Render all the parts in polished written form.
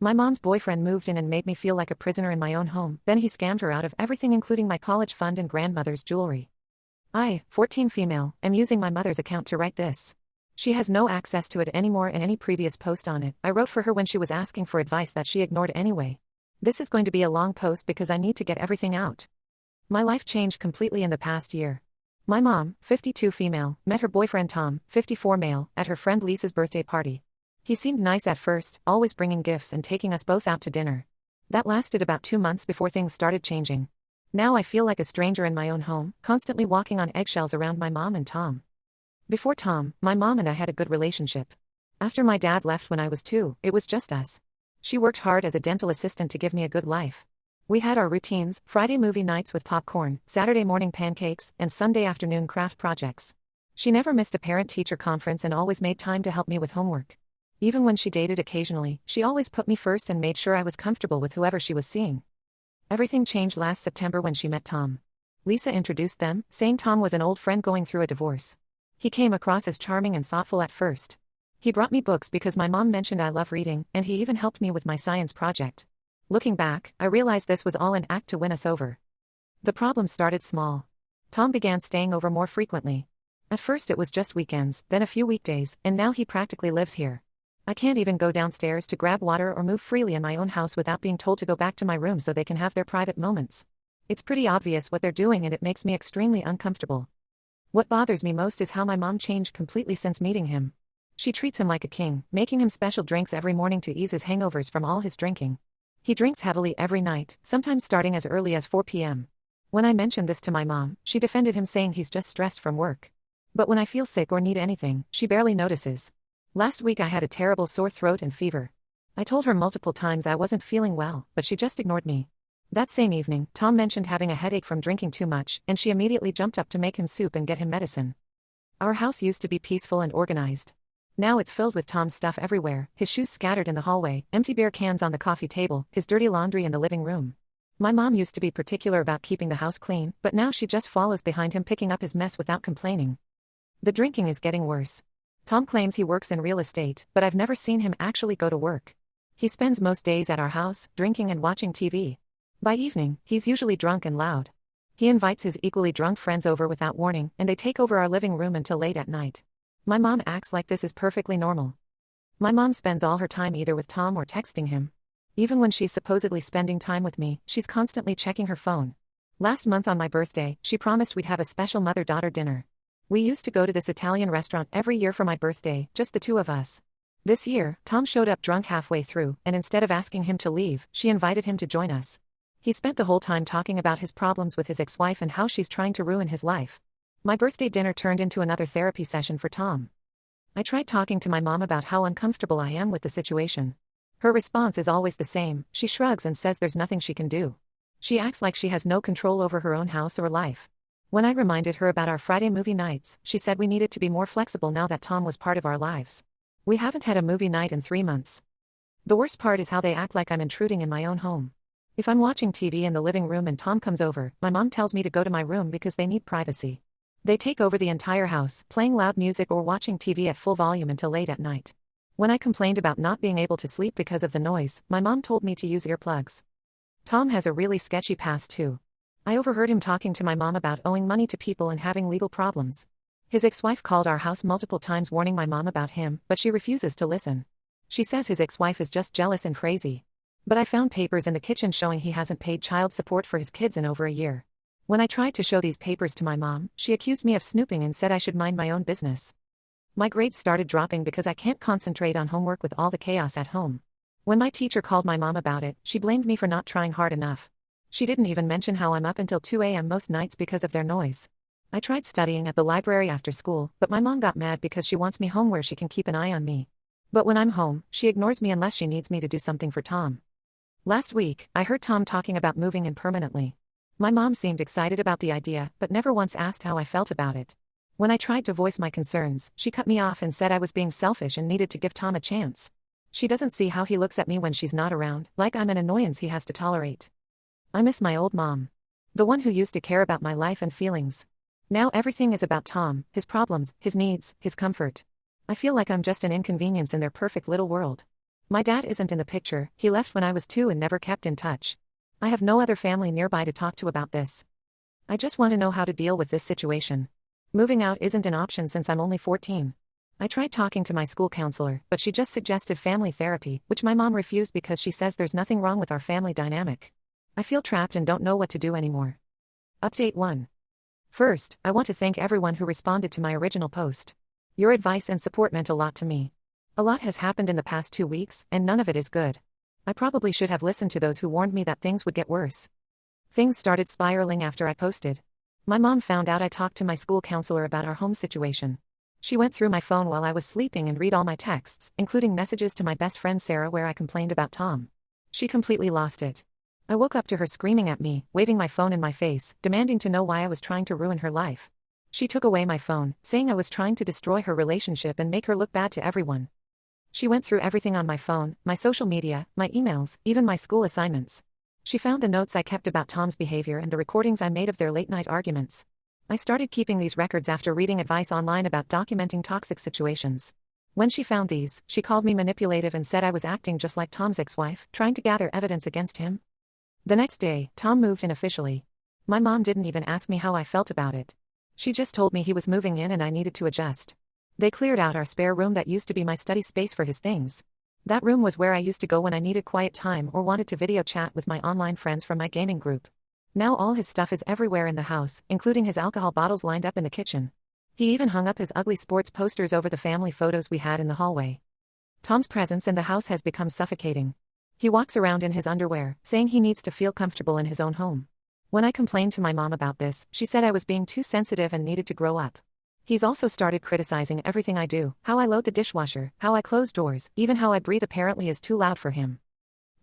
My mom's boyfriend moved in and made me feel like a prisoner in my own home, then he scammed her out of everything including my college fund and grandmother's jewelry. I, 14 female, am using my mother's account to write this. She has no access to it anymore and any previous post on it I wrote for her when she was asking for advice that she ignored anyway. This is going to be a long post because I need to get everything out. My life changed completely in the past year. My mom, 52 female, met her boyfriend Tom, 54 male, at her friend Lisa's birthday party. He seemed nice at first, always bringing gifts and taking us both out to dinner. That lasted about 2 months before things started changing. Now I feel like a stranger in my own home, constantly walking on eggshells around my mom and Tom. Before Tom, my mom and I had a good relationship. After my dad left when I was 2, it was just us. She worked hard as a dental assistant to give me a good life. We had our routines, Friday movie nights with popcorn, Saturday morning pancakes, and Sunday afternoon craft projects. She never missed a parent-teacher conference and always made time to help me with homework. Even when she dated occasionally, she always put me first and made sure I was comfortable with whoever she was seeing. Everything changed last September when she met Tom. Lisa introduced them, saying Tom was an old friend going through a divorce. He came across as charming and thoughtful at first. He brought me books because my mom mentioned I love reading, and he even helped me with my science project. Looking back, I realized this was all an act to win us over. The problem started small. Tom began staying over more frequently. At first it was just weekends, then a few weekdays, and now he practically lives here. I can't even go downstairs to grab water or move freely in my own house without being told to go back to my room so they can have their private moments. It's pretty obvious what they're doing and it makes me extremely uncomfortable. What bothers me most is how my mom changed completely since meeting him. She treats him like a king, making him special drinks every morning to ease his hangovers from all his drinking. He drinks heavily every night, sometimes starting as early as 4 p.m. When I mentioned this to my mom, she defended him saying he's just stressed from work. But when I feel sick or need anything, she barely notices. Last week I had a terrible sore throat and fever. I told her multiple times I wasn't feeling well, but she just ignored me. That same evening, Tom mentioned having a headache from drinking too much, and she immediately jumped up to make him soup and get him medicine. Our house used to be peaceful and organized. Now it's filled with Tom's stuff everywhere, his shoes scattered in the hallway, empty beer cans on the coffee table, his dirty laundry in the living room. My mom used to be particular about keeping the house clean, but now she just follows behind him picking up his mess without complaining. The drinking is getting worse. Tom claims he works in real estate, but I've never seen him actually go to work. He spends most days at our house, drinking and watching TV. By evening, he's usually drunk and loud. He invites his equally drunk friends over without warning, and they take over our living room until late at night. My mom acts like this is perfectly normal. My mom spends all her time either with Tom or texting him. Even when she's supposedly spending time with me, she's constantly checking her phone. Last month on my birthday, she promised we'd have a special mother-daughter dinner. We used to go to this Italian restaurant every year for my birthday, just the two of us. This year, Tom showed up drunk halfway through, and instead of asking him to leave, she invited him to join us. He spent the whole time talking about his problems with his ex-wife and how she's trying to ruin his life. My birthday dinner turned into another therapy session for Tom. I tried talking to my mom about how uncomfortable I am with the situation. Her response is always the same, she shrugs and says there's nothing she can do. She acts like she has no control over her own house or life. When I reminded her about our Friday movie nights, she said we needed to be more flexible now that Tom was part of our lives. We haven't had a movie night in 3 months. The worst part is how they act like I'm intruding in my own home. If I'm watching TV in the living room and Tom comes over, my mom tells me to go to my room because they need privacy. They take over the entire house, playing loud music or watching TV at full volume until late at night. When I complained about not being able to sleep because of the noise, my mom told me to use earplugs. Tom has a really sketchy past too. I overheard him talking to my mom about owing money to people and having legal problems. His ex-wife called our house multiple times warning my mom about him, but she refuses to listen. She says his ex-wife is just jealous and crazy. But I found papers in the kitchen showing he hasn't paid child support for his kids in over a year. When I tried to show these papers to my mom, she accused me of snooping and said I should mind my own business. My grades started dropping because I can't concentrate on homework with all the chaos at home. When my teacher called my mom about it, she blamed me for not trying hard enough. She didn't even mention how I'm up until 2 a.m. most nights because of their noise. I tried studying at the library after school, but my mom got mad because she wants me home where she can keep an eye on me. But when I'm home, she ignores me unless she needs me to do something for Tom. Last week, I heard Tom talking about moving in permanently. My mom seemed excited about the idea, but never once asked how I felt about it. When I tried to voice my concerns, she cut me off and said I was being selfish and needed to give Tom a chance. She doesn't see how he looks at me when she's not around, like I'm an annoyance he has to tolerate. I miss my old mom. The one who used to care about my life and feelings. Now everything is about Tom, his problems, his needs, his comfort. I feel like I'm just an inconvenience in their perfect little world. My dad isn't in the picture, he left when I was 2 and never kept in touch. I have no other family nearby to talk to about this. I just want to know how to deal with this situation. Moving out isn't an option since I'm only 14. I tried talking to my school counselor, but she just suggested family therapy, which my mom refused because she says there's nothing wrong with our family dynamic. I feel trapped and don't know what to do anymore. Update 1. First, I want to thank everyone who responded to my original post. Your advice and support meant a lot to me. A lot has happened in the past 2 weeks, and none of it is good. I probably should have listened to those who warned me that things would get worse. Things started spiraling after I posted. My mom found out I talked to my school counselor about our home situation. She went through my phone while I was sleeping and read all my texts, including messages to my best friend Sarah where I complained about Tom. She completely lost it. I woke up to her screaming at me, waving my phone in my face, demanding to know why I was trying to ruin her life. She took away my phone, saying I was trying to destroy her relationship and make her look bad to everyone. She went through everything on my phone, my social media, my emails, even my school assignments. She found the notes I kept about Tom's behavior and the recordings I made of their late-night arguments. I started keeping these records after reading advice online about documenting toxic situations. When she found these, she called me manipulative and said I was acting just like Tom's ex-wife, trying to gather evidence against him. The next day, Tom moved in officially. My mom didn't even ask me how I felt about it. She just told me he was moving in and I needed to adjust. They cleared out our spare room that used to be my study space for his things. That room was where I used to go when I needed quiet time or wanted to video chat with my online friends from my gaming group. Now all his stuff is everywhere in the house, including his alcohol bottles lined up in the kitchen. He even hung up his ugly sports posters over the family photos we had in the hallway. Tom's presence in the house has become suffocating. He walks around in his underwear, saying he needs to feel comfortable in his own home. When I complained to my mom about this, she said I was being too sensitive and needed to grow up. He's also started criticizing everything I do, how I load the dishwasher, how I close doors, even how I breathe apparently is too loud for him.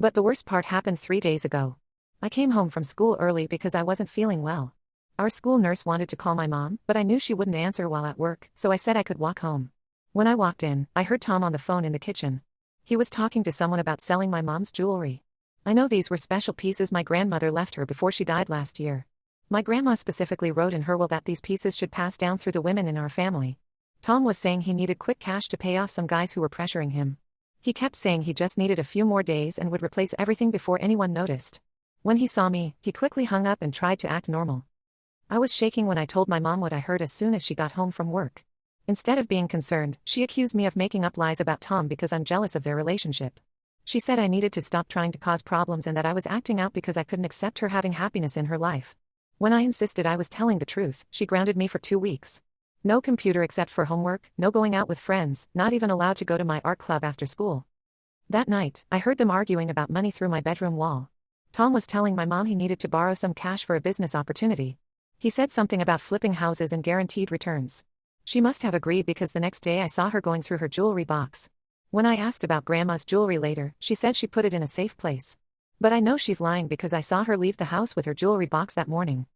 But the worst part happened 3 days ago. I came home from school early because I wasn't feeling well. Our school nurse wanted to call my mom, but I knew she wouldn't answer while at work, so I said I could walk home. When I walked in, I heard Tom on the phone in the kitchen. He was talking to someone about selling my mom's jewelry. I know these were special pieces my grandmother left her before she died last year. My grandma specifically wrote in her will that these pieces should pass down through the women in our family. Tom was saying he needed quick cash to pay off some guys who were pressuring him. He kept saying he just needed a few more days and would replace everything before anyone noticed. When he saw me, he quickly hung up and tried to act normal. I was shaking when I told my mom what I heard as soon as she got home from work. Instead of being concerned, she accused me of making up lies about Tom because I'm jealous of their relationship. She said I needed to stop trying to cause problems and that I was acting out because I couldn't accept her having happiness in her life. When I insisted I was telling the truth, she grounded me for 2 weeks. No computer except for homework, no going out with friends, not even allowed to go to my art club after school. That night, I heard them arguing about money through my bedroom wall. Tom was telling my mom he needed to borrow some cash for a business opportunity. He said something about flipping houses and guaranteed returns. She must have agreed because the next day I saw her going through her jewelry box. When I asked about Grandma's jewelry later, she said she put it in a safe place. But I know she's lying because I saw her leave the house with her jewelry box that morning.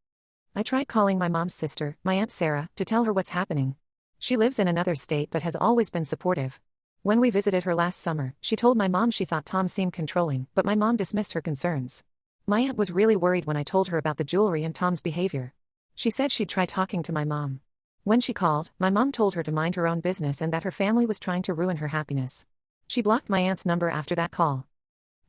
I tried calling my mom's sister, my Aunt Sarah, to tell her what's happening. She lives in another state but has always been supportive. When we visited her last summer, she told my mom she thought Tom seemed controlling, but my mom dismissed her concerns. My aunt was really worried when I told her about the jewelry and Tom's behavior. She said she'd try talking to my mom. When she called, my mom told her to mind her own business and that her family was trying to ruin her happiness. She blocked my aunt's number after that call.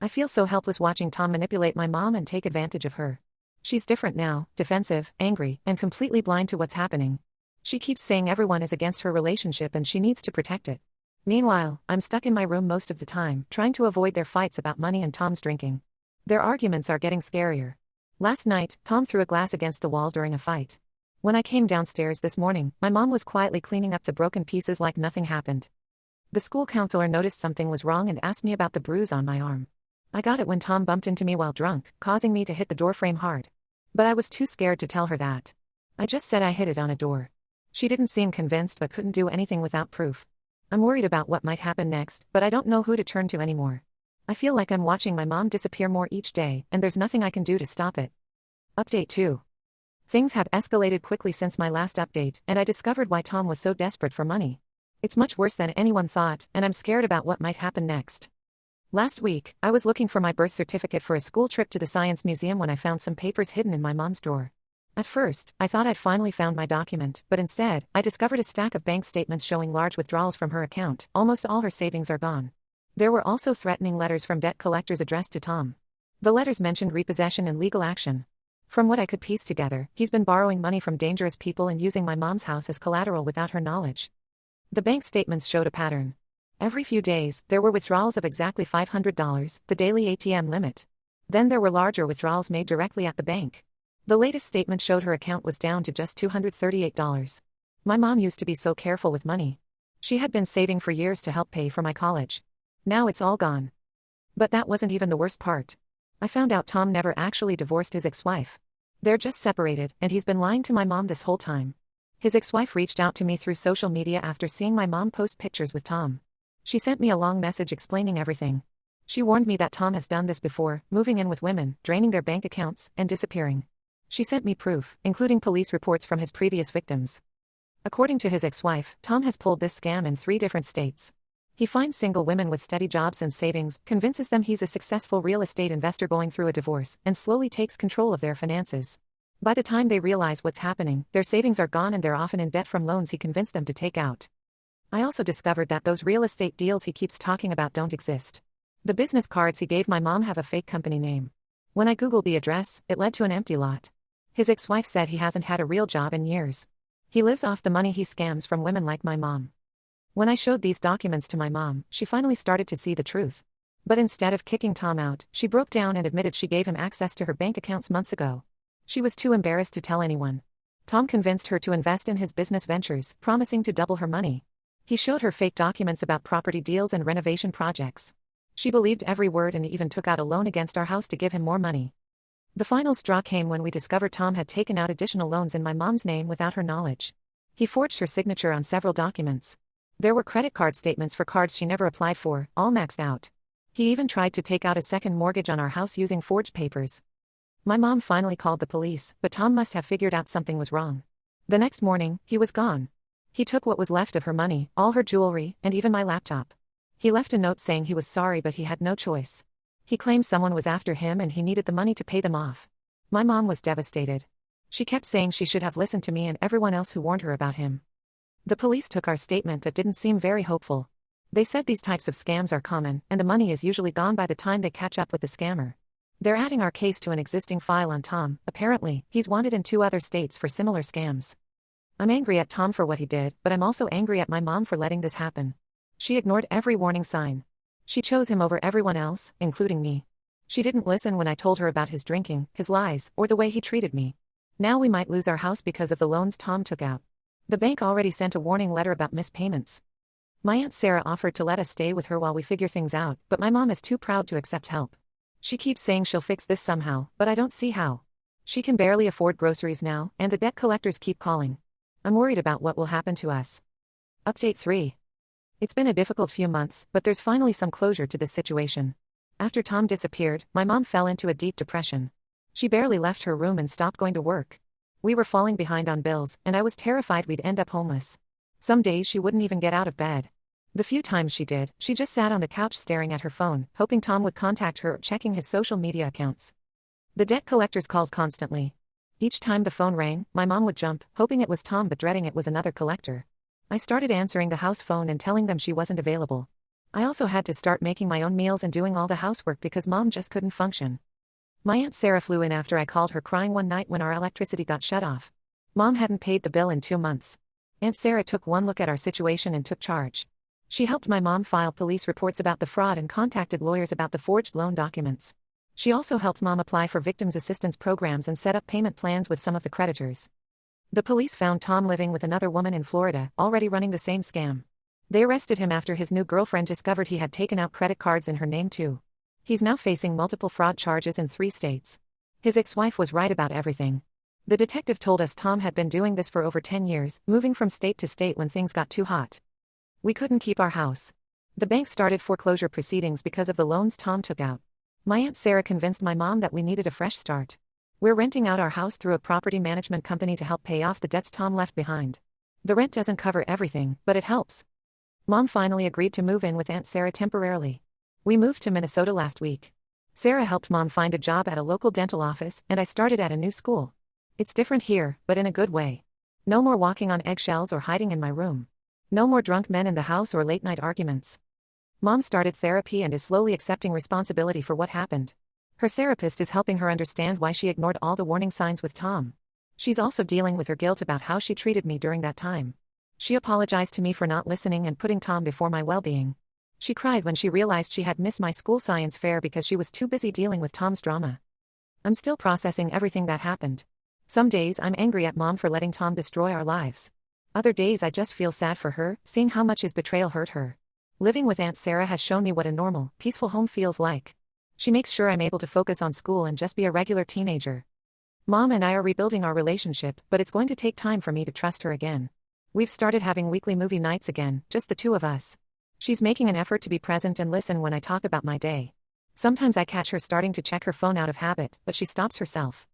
I feel so helpless watching Tom manipulate my mom and take advantage of her. She's different now, defensive, angry, and completely blind to what's happening. She keeps saying everyone is against her relationship and she needs to protect it. Meanwhile, I'm stuck in my room most of the time, trying to avoid their fights about money and Tom's drinking. Their arguments are getting scarier. Last night, Tom threw a glass against the wall during a fight. When I came downstairs this morning, my mom was quietly cleaning up the broken pieces like nothing happened. The school counselor noticed something was wrong and asked me about the bruise on my arm. I got it when Tom bumped into me while drunk, causing me to hit the doorframe hard. But I was too scared to tell her that. I just said I hit it on a door. She didn't seem convinced but couldn't do anything without proof. I'm worried about what might happen next, but I don't know who to turn to anymore. I feel like I'm watching my mom disappear more each day, and there's nothing I can do to stop it. Update 2. Things have escalated quickly since my last update, and I discovered why Tom was so desperate for money. It's much worse than anyone thought, and I'm scared about what might happen next. Last week, I was looking for my birth certificate for a school trip to the Science Museum when I found some papers hidden in my mom's drawer. At first, I thought I'd finally found my document, but instead, I discovered a stack of bank statements showing large withdrawals from her account. Almost all her savings are gone. There were also threatening letters from debt collectors addressed to Tom. The letters mentioned repossession and legal action. From what I could piece together, he's been borrowing money from dangerous people and using my mom's house as collateral without her knowledge. The bank statements showed a pattern. Every few days, there were withdrawals of exactly $500, the daily ATM limit. Then there were larger withdrawals made directly at the bank. The latest statement showed her account was down to just $238. My mom used to be so careful with money. She had been saving for years to help pay for my college. Now it's all gone. But that wasn't even the worst part. I found out Tom never actually divorced his ex-wife. They're just separated, and he's been lying to my mom this whole time. His ex-wife reached out to me through social media after seeing my mom post pictures with Tom. She sent me a long message explaining everything. She warned me that Tom has done this before, moving in with women, draining their bank accounts, and disappearing. She sent me proof, including police reports from his previous victims. According to his ex-wife, Tom has pulled this scam in 3 different states. He finds single women with steady jobs and savings, convinces them he's a successful real estate investor going through a divorce, and slowly takes control of their finances. By the time they realize what's happening, their savings are gone and they're often in debt from loans he convinced them to take out. I also discovered that those real estate deals he keeps talking about don't exist. The business cards he gave my mom have a fake company name. When I googled the address, it led to an empty lot. His ex-wife said he hasn't had a real job in years. He lives off the money he scams from women like my mom. When I showed these documents to my mom, she finally started to see the truth. But instead of kicking Tom out, she broke down and admitted she gave him access to her bank accounts months ago. She was too embarrassed to tell anyone. Tom convinced her to invest in his business ventures, promising to double her money. He showed her fake documents about property deals and renovation projects. She believed every word and even took out a loan against our house to give him more money. The final straw came when we discovered Tom had taken out additional loans in my mom's name without her knowledge. He forged her signature on several documents. There were credit card statements for cards she never applied for, all maxed out. He even tried to take out a second mortgage on our house using forged papers. My mom finally called the police, but Tom must have figured out something was wrong. The next morning, he was gone. He took what was left of her money, all her jewelry, and even my laptop. He left a note saying he was sorry but he had no choice. He claimed someone was after him and he needed the money to pay them off. My mom was devastated. She kept saying she should have listened to me and everyone else who warned her about him. The police took our statement but didn't seem very hopeful. They said these types of scams are common, and the money is usually gone by the time they catch up with the scammer. They're adding our case to an existing file on Tom. Apparently, he's wanted in 2 other states for similar scams. I'm angry at Tom for what he did, but I'm also angry at my mom for letting this happen. She ignored every warning sign. She chose him over everyone else, including me. She didn't listen when I told her about his drinking, his lies, or the way he treated me. Now we might lose our house because of the loans Tom took out. The bank already sent a warning letter about missed payments. My Aunt Sarah offered to let us stay with her while we figure things out, but my mom is too proud to accept help. She keeps saying she'll fix this somehow, but I don't see how. She can barely afford groceries now, and the debt collectors keep calling. I'm worried about what will happen to us. Update 3. It's been a difficult few months, but there's finally some closure to this situation. After Tom disappeared, my mom fell into a deep depression. She barely left her room and stopped going to work. We were falling behind on bills, and I was terrified we'd end up homeless. Some days she wouldn't even get out of bed. The few times she did, she just sat on the couch staring at her phone, hoping Tom would contact her or checking his social media accounts. The debt collectors called constantly. Each time the phone rang, my mom would jump, hoping it was Tom but dreading it was another collector. I started answering the house phone and telling them she wasn't available. I also had to start making my own meals and doing all the housework because Mom just couldn't function. My Aunt Sarah flew in after I called her crying one night when our electricity got shut off. Mom hadn't paid the bill in 2 months. Aunt Sarah took one look at our situation and took charge. She helped my mom file police reports about the fraud and contacted lawyers about the forged loan documents. She also helped Mom apply for victims assistance programs and set up payment plans with some of the creditors. The police found Tom living with another woman in Florida, already running the same scam. They arrested him after his new girlfriend discovered he had taken out credit cards in her name too. He's now facing multiple fraud charges in 3 states. His ex-wife was right about everything. The detective told us Tom had been doing this for over 10 years, moving from state to state when things got too hot. We couldn't keep our house. The bank started foreclosure proceedings because of the loans Tom took out. My Aunt Sarah convinced my mom that we needed a fresh start. We're renting out our house through a property management company to help pay off the debts Tom left behind. The rent doesn't cover everything, but it helps. Mom finally agreed to move in with Aunt Sarah temporarily. We moved to Minnesota last week. Sarah helped Mom find a job at a local dental office, and I started at a new school. It's different here, but in a good way. No more walking on eggshells or hiding in my room. No more drunk men in the house or late-night arguments. Mom started therapy and is slowly accepting responsibility for what happened. Her therapist is helping her understand why she ignored all the warning signs with Tom. She's also dealing with her guilt about how she treated me during that time. She apologized to me for not listening and putting Tom before my well-being. She cried when she realized she had missed my school science fair because she was too busy dealing with Tom's drama. I'm still processing everything that happened. Some days I'm angry at Mom for letting Tom destroy our lives. Other days I just feel sad for her, seeing how much his betrayal hurt her. Living with Aunt Sarah has shown me what a normal, peaceful home feels like. She makes sure I'm able to focus on school and just be a regular teenager. Mom and I are rebuilding our relationship, but it's going to take time for me to trust her again. We've started having weekly movie nights again, just the two of us. She's making an effort to be present and listen when I talk about my day. Sometimes I catch her starting to check her phone out of habit, but she stops herself.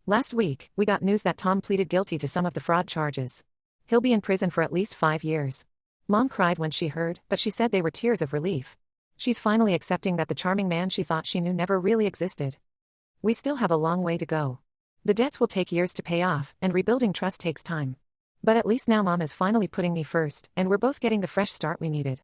Last week, we got news that Tom pleaded guilty to some of the fraud charges. He'll be in prison for at least 5 years. Mom cried when she heard, but she said they were tears of relief. She's finally accepting that the charming man she thought she knew never really existed. We still have a long way to go. The debts will take years to pay off, and rebuilding trust takes time. But at least now Mom is finally putting me first, and we're both getting the fresh start we needed.